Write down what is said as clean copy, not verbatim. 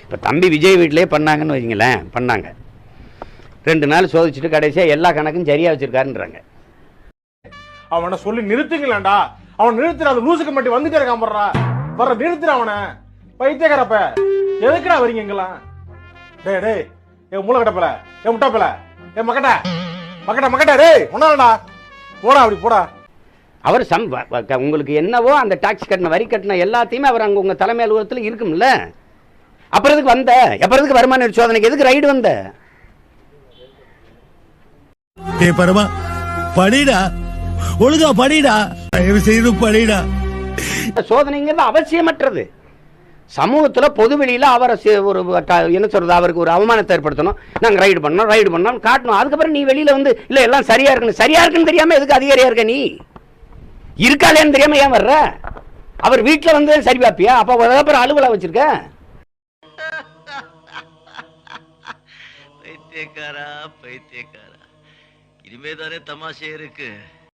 இப்போ தம்பி விஜய் வீட்டிலே பண்ணாங்கன்னு வைங்களேன், பண்ணாங்க 2 நாள் சோதிச்சுட்டு கடைசியாக எல்லா கணக்கும் சரியாக வச்சுருக்காருன்றாங்க. அவனை சொல்லி நிறுத்துங்களேன்டா. அவன் நிறுத்துற அந்த லூசுக்கு மட்டும் வந்துட்டே இருக்கான் போடுறா. வர நிறுத்துற அவனை. பைத்தியக்காரப்ப எதுக்குடா வரீங்க எங்கெல்லாம்? டேய் டேய் ஏ மூளை கட்டப்பல, ஏ முட்டாப்பல, ஏ மக்கட்ட மக்கட்ட மக்கட்ட டேய் ஒன்னாடா போடா, அப்படி போடா. அவர் உங்களுக்கு என்னவோ அந்த டாக்ஸ் கட்டின வரி கட்டின எல்லாத்தையுமே அவர் அங்கே உங்கள் தலைமை அலுவலகத்தில் இருக்கும்ல. அப்புறம் எதுக்கு வந்த? அப்புறம் எதுக்கு வருமான வரி சோதனைக்கு எதுக்கு ரைடு வந்த? பரமா படிடா, ஒழுங்கா படிடா, தயவு செய்து படிடா. சோதனைங்கிறது அவசியமற்றது. சமூகத்தில் பொதுவெளியில் அவரை ஒரு என்ன சொல்றது, அவருக்கு ஒரு அவமானத்தை ஏற்படுத்தணும். நாங்கள் ரைடு பண்ணோம் காட்டணும். அதுக்கப்புறம் நீ வெளியில் வந்து இல்லை எல்லாம் சரியா இருக்குன்னு தெரியாமல் எதுக்கு அதிகாரியா இருக்க? நீ இருக்காளேன்னு தெரியாம ஏன் வர்ற? அவர் வீட்டில் வந்து சரி பார்ப்பியா? அப்போ அப்புறம் அலுவலகம் வச்சிருக்க? பைத்தியக்காரா, இனிமேதானே தமாஷே இருக்கு.